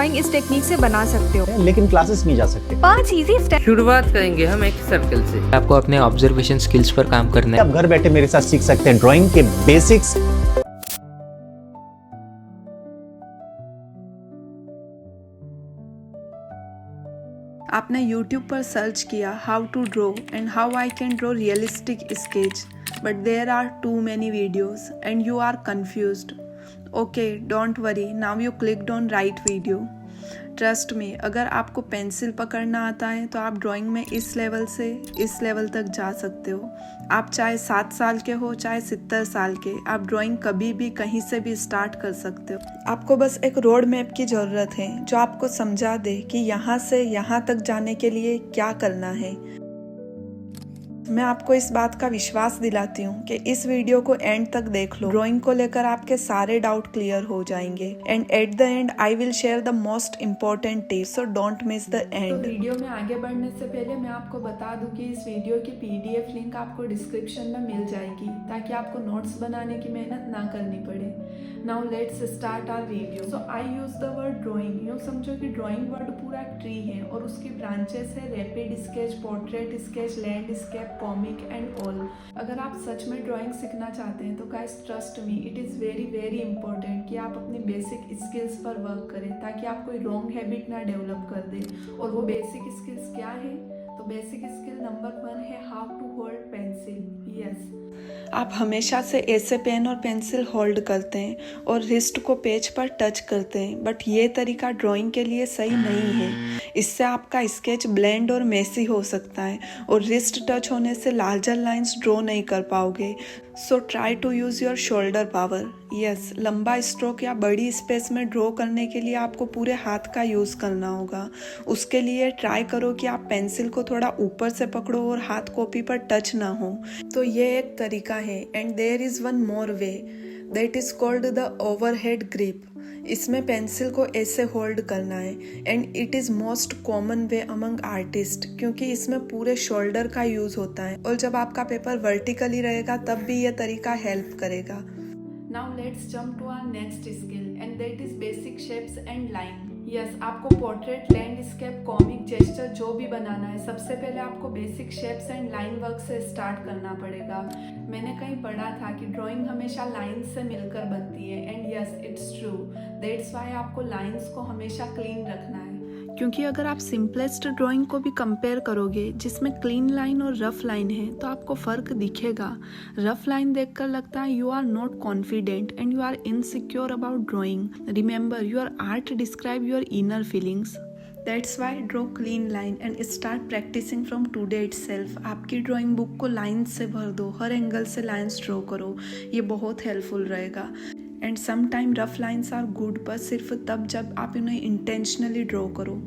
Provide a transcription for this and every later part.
Drawing इस technique से बना सकते हो। लेकिन क्लासेस नहीं जा सकते। 5 इजी स्टेप। शुरुआत करेंगे हम एक सर्कल से। आपको अपने ऑब्जर्वेशन स्किल्स पर काम करना है। आप घर बैठे मेरे साथ सीख सकते हैं ड्राइंग के बेसिक्स। आपने YouTube पर सर्च किया how to draw and how I can draw realistic sketch, but there are too many videos and you are confused. Okay, don't worry, now you clicked on right video. Trust me, अगर आपको pencil पकड़ना आता है तो आप drawing में इस level से इस लेवल तक जा सकते हो। आप चाहे 7 साल के हो चाहे 70 साल के, आप ड्राइंग कभी भी कहीं से भी स्टार्ट कर सकते हो। आपको बस एक रोड मैप की ज़रूरत है जो आपको समझा दे कि यहाँ से यहाँ तक जाने के लिए क्या करना है। मैं आपको इस बात का विश्वास दिलाती हूँ कि इस वीडियो को एंड तक देख लो, ड्राइंग को लेकर आपके सारे डाउट क्लियर हो जाएंगे and at the and I will share the most important tips, so don't miss the end. तो वीडियो में आगे बढ़ने से पहले मैं आपको बता दूं कि इस वीडियो की PDF लिंक आपको डिस्क्रिप्शन में मिल जाएगी ताकि आपको नोट्स बनाने की मेहनत ना करनी पड़े। Now let's start our video. So I use the word drawing. यूँ समझो कि ड्राइंग वर्ड पूरा एक ट्री है और उसकी ब्रांचेस है rapid sketch, portrait sketch, landscape, comic and all. अगर आप सच में ड्राइंग सीखना चाहते हैं तो guys trust me, it is very very important कि आप अपनी बेसिक स्किल्स पर वर्क करें ताकि आप कोई रॉन्ग हैबिट ना डेवलप कर दें। और वो बेसिक स्किल्स क्या है? तो बेसिक स्किल नंबर 1 है how to hold pencil. Yes, आप हमेशा से ऐसे पेन और पेंसिल होल्ड करते हैं और रिस्ट को पेज पर टच करते हैं, बट ये तरीका ड्राइंग के लिए सही नहीं है। इससे आपका स्केच ब्लेंड और मेसी हो सकता है और रिस्ट टच होने से लार्जर लाइंस ड्रॉ नहीं कर पाओगे। So try to use your shoulder power. Yes, लंबा स्ट्रोक या बड़ी स्पेस में ड्रॉ करने के लिए आपको पूरे हाथ का यूज़ करना होगा। उसके लिए ट्राई करो कि आप पेंसिल को थोड़ा ऊपर से पकड़ो और हाथ कॉपी पर टच ना हो। तो ये एक तरीका है and there is one more way that is called the overhead grip. इसमें पेंसिल को ऐसे होल्ड करना है and it is most common way among artist, क्योंकि इसमें पूरे शोल्डर का यूज़ होता है और जब आपका पेपर वर्टिकली रहेगा तब भी यह तरीका हेल्प करेगा। Now let's jump to our next skill and that is basic shapes and line. Yes, आपको पोर्ट्रेट, लैंडस्केप, कॉमिक, जेस्चर जो भी बनाना है, सबसे पहले आपको basic shapes and line work से स्टार्ट करना पड़ेगा। मैंने कहीं पढ़ा था कि ड्राइंग हमेशा लाइंस से मिलकर बनती है and yes it's true. That's why आपको लाइंस को हमेशा क्लीन रखना है, क्योंकि अगर आप सिंपलेस्ट ड्राइंग को भी कंपेयर करोगे जिसमें क्लीन लाइन और रफ लाइन है तो आपको फ़र्क दिखेगा। रफ लाइन देखकर लगता है you are not confident and you are insecure about drawing. Remember, your art describe your inner feelings. That's why draw clean line and start practicing from today itself. आपकी drawing book को lines से भर दो, हर angle से lines draw करो, ये बहुत हेल्पफुल रहेगा। And some time rough lines are good, पर सिर्फ तब जब आप उन्हें इंटेंशनली ड्रॉ करो।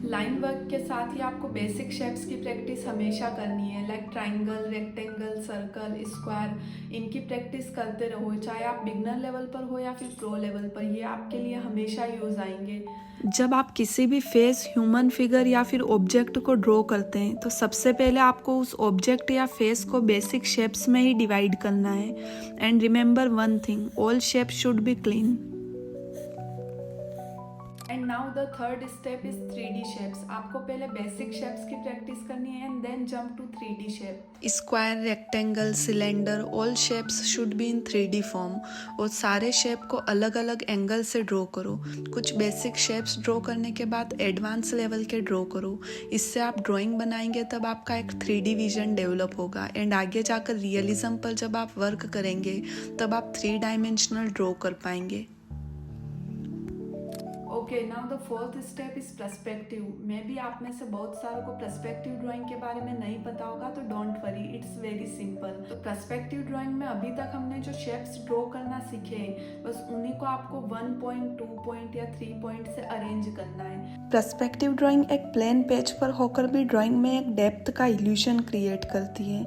लाइन वर्क के साथ ही आपको बेसिक शेप्स की प्रैक्टिस हमेशा करनी है, like triangle, rectangle, circle, square. इनकी प्रैक्टिस करते रहो, चाहे आप बिगनर लेवल पर हो या फिर प्रो लेवल पर, ये आपके लिए हमेशा यूज़ आएंगे। जब आप किसी भी फेस, ह्यूमन फिगर या फिर ऑब्जेक्ट को ड्रॉ करते हैं तो सबसे पहले आपको उस ऑब्जेक्ट या फेस को बेसिक शेप्स में ही डिवाइड करना है। And remember one thing, all shapes should be clean. And now the third step is 3D shapes. आपको पहले बेसिक शेप्स की प्रैक्टिस करनी है and then jump to 3D shape. Square, rectangle, cylinder, all shapes should be in 3D form और सारे shape को अलग अलग एंगल से ड्रॉ करो। कुछ बेसिक शेप्स ड्रॉ करने के बाद एडवांस लेवल के ड्रॉ करो। इससे आप ड्राइंग बनाएंगे तब आपका एक 3D विजन डेवलप होगा एंड आगे जाकर रियलिज्म पर जब आप वर्क करेंगे तब आप 3 डायमेंशनल ड्रॉ कर पाएंगे। Okay, now the fourth step is perspective. May be आप में से बहुत सारों को पर्सपेक्टिव ड्राइंग के बारे में नहीं पता होगा, तो don't worry, it's very simple. तो पर्सपेक्टिव ड्राइंग में अभी तक हमने जो शेप्स ड्रॉ करना सीखे हैं, बस उन्हीं को आपको 1 पॉइंट, 2 पॉइंट या 3 पॉइंट से अरेंज करना है। पर्सपेक्टिव ड्राइंग एक प्लेन पेज पर होकर भी ड्राइंग में एक डेप्थ का इल्यूशन क्रिएट करती है।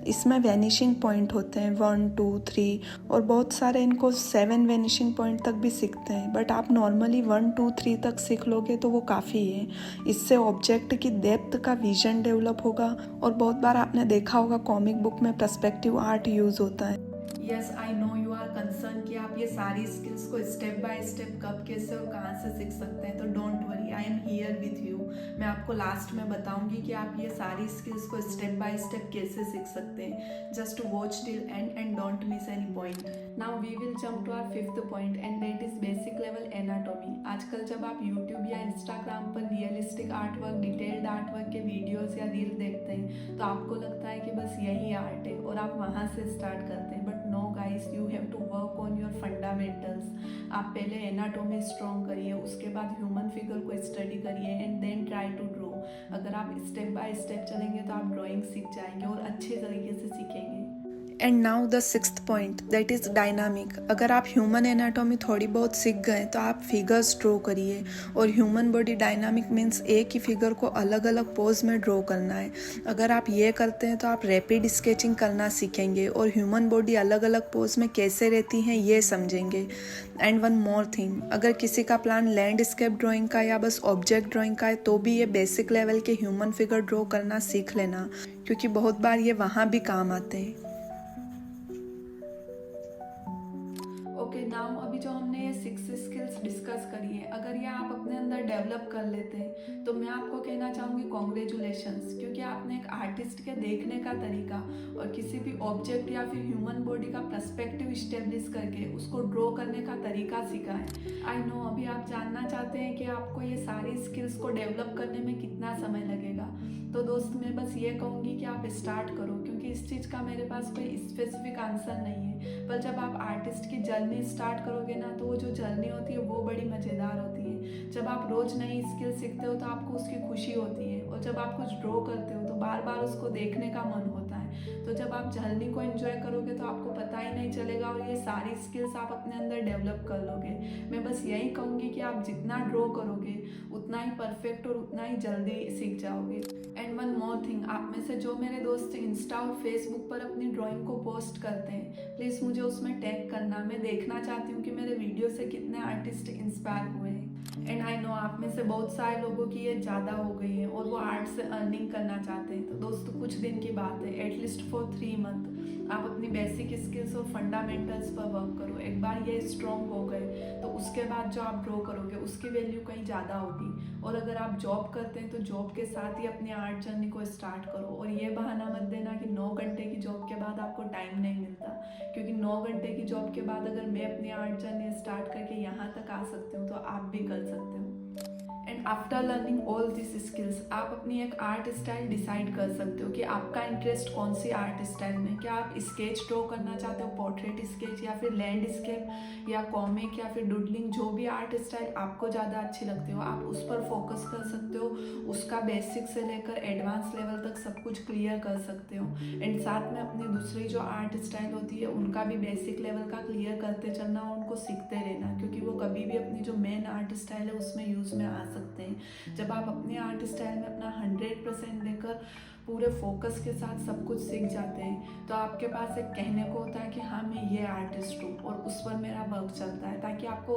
इसमें वैनिशिंग पॉइंट होते हैं 1, 2, 3 और बहुत सारे इनको 7 वैनिशिंग पॉइंट तक भी सीखते हैं, बट आप नॉर्मली 1, 2, 3 तक सीख लोगे तो वो काफ़ी है। इससे ऑब्जेक्ट की डेप्थ का विजन डेवलप होगा और बहुत बार आपने देखा होगा कॉमिक बुक में पर्सपेक्टिव आर्ट यूज़ होता है। Yes, I know you are concern कि आप ये सारी स्किल्स को स्टेप बाय स्टेप कब, कैसे और कहाँ से सीख सकते हैं, तो डोंट हियर विथ यू। मैं आपको लास्ट में बताऊंगी कि आप ये सारी स्किल्स को स्टेप बाय स्टेप कैसे सीख सकते हैं। Just watch till end don't miss any point. Now we will jump to our fifth point and that is basic level anatomy. आजकल जब आप यूट्यूब या इंस्टाग्राम पर realistic art work, detailed art work के वीडियोस या reel देखते हैं तो आपको लगता है कि बस यही आर्ट है और आप वहाँ से स्टार्ट करते हैं। But no guys, you have to work on your fundamentals. आप पहले एनाटॉमी स्ट्रॉन्ग करिए, उसके बाद ह्यूमन फिगर को स्टडी करिए and then try to draw. अगर आप स्टेप बाय स्टेप चलेंगे तो आप ड्राइंग सीख जाएंगे और अच्छे तरीके से सीखेंगे। And now the sixth point that is dynamic. अगर आप ह्यूमन एनाटॉमी थोड़ी बहुत सीख गए तो आप फिगर्स ड्रॉ करिए। और ह्यूमन बॉडी डायनामिक मीन्स एक ही फिगर को अलग अलग पोज में ड्रॉ करना है। अगर आप ये करते हैं तो आप रैपिड स्केचिंग करना सीखेंगे और ह्यूमन बॉडी अलग अलग पोज में कैसे रहती हैं ये समझेंगे। एंड वन मोर थिंग, अगर किसी का प्लान लैंडस्केप ड्राइंग का या बस ऑब्जेक्ट ड्राइंग का है तो भी ये बेसिक लेवल के ह्यूमन फिगर ड्रॉ करना सीख लेना, क्योंकि बहुत बार ये वहाँ भी काम आते हैं। ओके नाउ अभी जो हमने ये 6 स्किल्स डिस्कस करी है, अगर ये आप अपने अंदर डेवलप कर लेते हैं तो मैं आपको कहना चाहूँगी कॉन्ग्रेचुलेशंस, क्योंकि आपने एक आर्टिस्ट के देखने का तरीका और किसी भी ऑब्जेक्ट या फिर ह्यूमन बॉडी का पर्सपेक्टिव इस्टेब्लिश करके उसको ड्रॉ करने का तरीका सीखा है। आई नो अभी आप जानना चाहते हैं कि आपको ये सारी स्किल्स को डेवलप करने में कितना समय लगेगा। तो दोस्त मैं बस ये कहूँगी कि आप स्टार्ट करो, क्योंकि इस चीज़ का मेरे पास कोई स्पेसिफिक आंसर नहीं है। पर जब आप आर्टिस्ट की जर्नी स्टार्ट करोगे ना तो वो जो जर्नी होती है वो बड़ी मज़ेदार होती है। जब आप रोज़ नई स्किल सीखते हो तो आपको उसकी खुशी होती है और जब आप कुछ ड्रॉ करते हो तो बार बार उसको देखने का मन होता है। तो जब आप जर्नी को एंजॉय करोगे तो आपको पता ही नहीं चलेगा और ये सारी स्किल्स आप अपने अंदर डेवलप कर लोगे। मैं बस यही कहूँगी कि आप जितना ड्रॉ करोगे उतना ही परफेक्ट और उतना ही जल्दी सीख जाओगे। एंड वन मोर थिंग, आप में से जो मेरे दोस्त इंस्टा और फेसबुक पर अपनी ड्राइंग को पोस्ट करते हैं प्लीज़ मुझे उसमें टैग करना। मैं देखना चाहती हूँ कि मेरे वीडियो से कितने आर्टिस्ट इंस्पायर हुए हैं। एंड आई नो आप में से बहुत सारे लोगों की ये ज़्यादा हो गई है और वो आर्ट से अर्निंग करना चाहते हैं। तो दोस्तों कुछ दिन की बात है, एटलीस्ट फॉर 3 मंथ आप अपनी बेसिक स्किल्स और फंडामेंटल्स पर वर्क करो। एक बार ये स्ट्रॉन्ग हो गए तो उसके बाद जो आप ड्रॉ करोगे उसकी वैल्यू कहीं ज़्यादा होगी। और अगर आप जॉब करते हैं तो जॉब के साथ ही अपनी आर्ट जर्नी को स्टार्ट करो। और ये बहाना मत देना कि 9 घंटे की जॉब के बाद आपको टाइम नहीं मिलता, क्योंकि 9 घंटे की जॉब के बाद अगर मैं अपनी आर्ट जर्नी स्टार्ट करके यहाँ तक आ सकती हूँ तो आप भी कर सकते हो। And after learning all this skills आप अपनी एक आर्ट स्टाइल डिसाइड कर सकते हो कि आपका इंटरेस्ट कौन सी आर्ट स्टाइल में। क्या आप स्केच ड्रॉ करना चाहते हो, पोर्ट्रेट स्केच या फिर लैंडस्केप या कॉमिक या फिर डुडलिंग, जो भी आर्ट स्टाइल आपको ज़्यादा अच्छी लगती हो आप उस पर फोकस कर सकते हो। उसका बेसिक से लेकर एडवांस लेवल तक सब कुछ क्लियर कर सकते हो। एंड साथ में अपनी दूसरी जो आर्ट स्टाइल होती है उनका भी बेसिक लेवल का क्लियर करते चलना और उनको सीखते रहना, क्योंकि वो कभी भी अपनी जो मेन आर्ट स्टाइल है उसमें यूज़ में आ सकते हैं। जब आप अपने आर्ट स्टाइल में अपना 100% देकर पूरे फोकस के साथ सब कुछ सीख जाते हैं तो आपके पास एक कहने को होता है कि हाँ मैं ये आर्टिस्ट हूँ और उस पर मेरा वर्क चलता है, ताकि आपको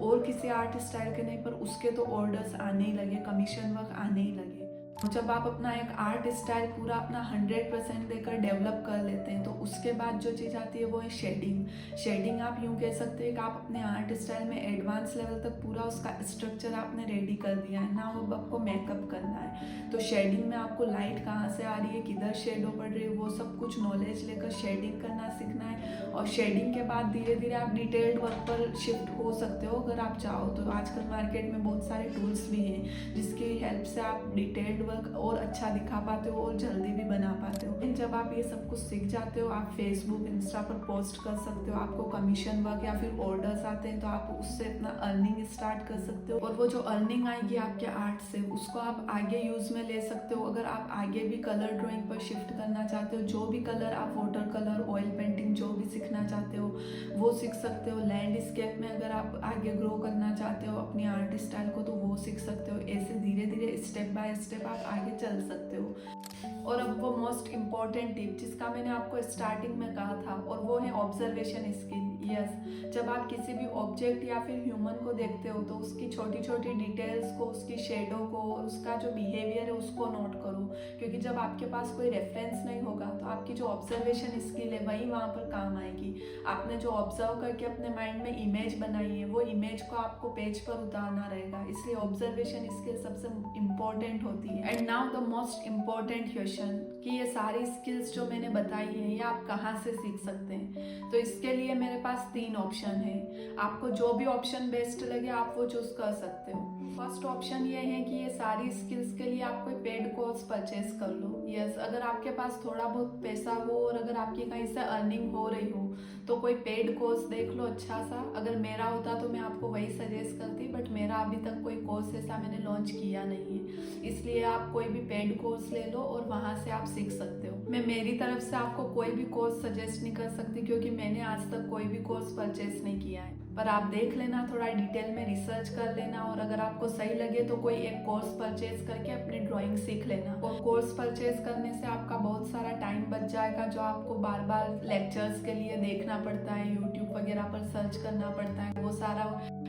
और किसी आर्ट स्टाइल के नहीं पर उसके तो ऑर्डर्स आने ही लगे, कमीशन वर्क आने ही लगे। जब आप अपना एक आर्ट स्टाइल पूरा अपना 100% देकर डेवलप कर लेते हैं तो उसके बाद जो चीज़ आती है वो है शेडिंग। शेडिंग आप यूँ कह सकते हैं कि आप अपने आर्ट स्टाइल में एडवांस लेवल तक पूरा उसका स्ट्रक्चर आपने रेडी कर दिया है ना, वो आपको मेकअप करना है। तो शेडिंग में आपको लाइट कहाँ से आ रही है, किधर शेडो पड़ रही है, वो सब कुछ नॉलेज लेकर शेडिंग करना सीखना है। और शेडिंग के बाद धीरे धीरे आप डिटेल्ड वर्क पर शिफ्ट हो सकते हो अगर आप चाहो तो। आजकल मार्केट में बहुत सारे टूल्स भी हैं जिसकी हेल्प से आप डिटेल्ड और अच्छा दिखा पाते हो और जल्दी भी बना पाते हो। जब आप ये सब कुछ सीख जाते हो आप फेसबुक इंस्टा पर पोस्ट कर सकते हो। आपको कमीशन वर्क या फिर ऑर्डर्स आते हैं तो आप उससे अपना अर्निंग स्टार्ट कर सकते हो और वो जो अर्निंग आएगी आपके आर्ट से उसको आप आगे यूज में ले सकते हो। अगर आप आगे भी कलर ड्राइंग पर शिफ्ट करना चाहते हो, जो भी कलर आप वाटर कलर, ऑयल पेंटिंग जो भी सीखना चाहते हो वो सीख सकते हो। लैंडस्केप में अगर आप आगे ग्रो करना चाहते हो अपनी आर्ट स्टाइल को तो वो सीख सकते हो। ऐसे धीरे धीरे स्टेप बाय स्टेप आप आगे चल सकते हो। और अब वो मोस्ट इम्पॉर्टेंट टिप जिसका मैंने आपको स्टार्टिंग में कहा था और वो है ऑब्जर्वेशन स्किल। यस, जब आप किसी भी ऑब्जेक्ट या फिर ह्यूमन को देखते हो तो उसकी छोटी छोटी डिटेल्स को, उसकी शेडो को और उसका जो बिहेवियर है उसको नोट करो, क्योंकि जब आपके पास कोई रेफरेंस नहीं होगा तो आपकी जो ऑब्जर्वेशन स्किल है वही वहाँ पर काम आएगी। आपने जो ऑब्जर्व करके अपने माइंड में इमेज बनाई है वो इमेज को आपको पेज पर उतारना रहेगा, इसलिए ऑब्जर्वेशन स्किल सबसे इम्पोर्टेंट होती है। And now the most important question कि ये सारी स्किल्स जो मैंने बताई हैं ये आप कहाँ से सीख सकते हैं। तो इसके लिए मेरे पास 3 ऑप्शन है, आपको जो भी ऑप्शन बेस्ट लगे आप वो चूज कर सकते हो। फर्स्ट ऑप्शन ये है कि ये सारी स्किल्स के लिए आप कोई पेड कोर्स परचेज कर लो। यस, अगर आपके पास थोड़ा बहुत पैसा हो और अगर आपकी कहीं से अर्निंग हो रही हो तो कोई पेड कोर्स देख लो अच्छा सा। अगर मेरा होता तो मैं आपको वही सजेस्ट करती, बट मेरा अभी तक कोई कोर्स ऐसा मैंने लॉन्च किया नहीं है, इसलिए आप कोई भी पेड कोर्स ले लो और वहाँ से आप सीख सकते हो। मैं मेरी तरफ से आपको कोई भी कोर्स सजेस्ट नहीं कर सकती क्योंकि मैंने आज तक कोई भी कोर्स परचेज नहीं किया है, पर आप देख लेना, थोड़ा डिटेल में रिसर्च कर लेना और अगर आपको सही लगे तो कोई एक कोर्स परचेज करके अपनी ड्राइंग सीख लेना। और कोर्स परचेज करने से आपका बहुत सारा टाइम बच जाएगा जो आपको बार बार लेक्चर्स के लिए देखना पड़ता है, यूट्यूब वगैरह पर सर्च करना पड़ता है, वो सारा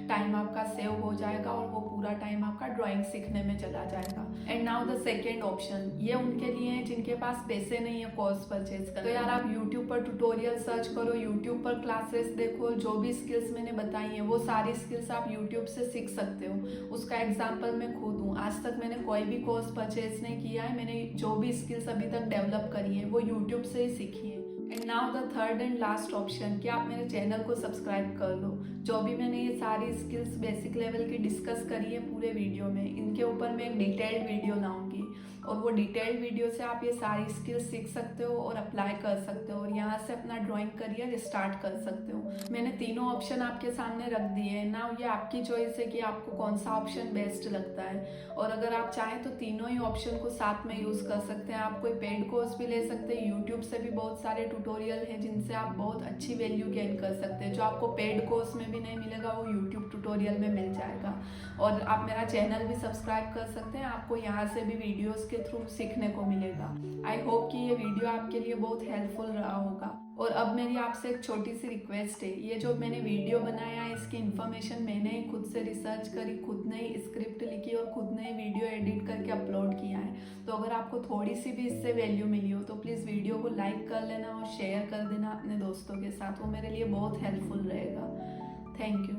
टाइम आपका सेव हो जाएगा और वो पूरा टाइम आपका ड्राइंग सीखने में चला जाएगा। And now the second option, ये उनके लिए है जिनके पास पैसे नहीं है कोर्स परचेज कर। तो यार आप यूट्यूब पर ट्यूटोरियल सर्च करो, यूट्यूब पर क्लासेस देखो, जो भी स्किल्स मैंने बताई है वो सारी स्किल्स आप यूट्यूब से सीख सकते हो। उसका एग्जाम्पल मैं खुद हूँ, आज तक मैंने कोई भी कोर्स परचेज नहीं किया है, मैंने जो भी स्किल्स अभी तक डेवलप करी है वो यूट्यूब से ही सीखी है। And now the third and last option कि आप मेरे चैनल को सब्सक्राइब कर लो। जो भी मैंने ये सारी स्किल्स बेसिक लेवल की डिस्कस करी है पूरे वीडियो में, इनके ऊपर मैं एक डिटेल्ड वीडियो लाऊंगी और वो डिटेल्ड वीडियो से आप ये सारी स्किल्स सीख सकते हो और अप्लाई कर सकते हो और यहाँ से अपना ड्राइंग करियर स्टार्ट कर सकते हो। मैंने तीनों ऑप्शन आपके सामने रख दिए हैं ना, ये आपकी चॉइस है कि आपको कौन सा ऑप्शन बेस्ट लगता है। और अगर आप चाहें तो तीनों ही ऑप्शन को साथ में यूज़ कर सकते हैं। आप कोई पेड कोर्स भी ले सकते हैं, यूट्यूब से भी बहुत सारे ट्यूटोरियल हैं जिनसे आप बहुत अच्छी वैल्यू गेन कर सकते हैं। जो आपको पेड कोर्स में भी नहीं मिलेगा वो यूट्यूब ट्यूटोरियल में मिल जाएगा। और आप मेरा चैनल भी सब्सक्राइब कर सकते हैं, आपको यहाँ से भी वीडियोस के थ्रू सीखने को मिलेगा। आई होप कि ये वीडियो आपके लिए बहुत हेल्पफुल रहा होगा। और अब मेरी आपसे एक छोटी सी रिक्वेस्ट है, ये जो मैंने वीडियो बनाया है इसकी इन्फॉर्मेशन मैंने ही खुद से रिसर्च करी, खुद ने ही स्क्रिप्ट लिखी और खुद ने ही वीडियो एडिट करके अपलोड किया है। तो अगर आपको थोड़ी सी भी इससे वैल्यू मिली हो तो प्लीज़ वीडियो को लाइक कर लेना और शेयर कर देना अपने दोस्तों के साथ, वो मेरे लिए बहुत हेल्पफुल रहेगा। Thank you.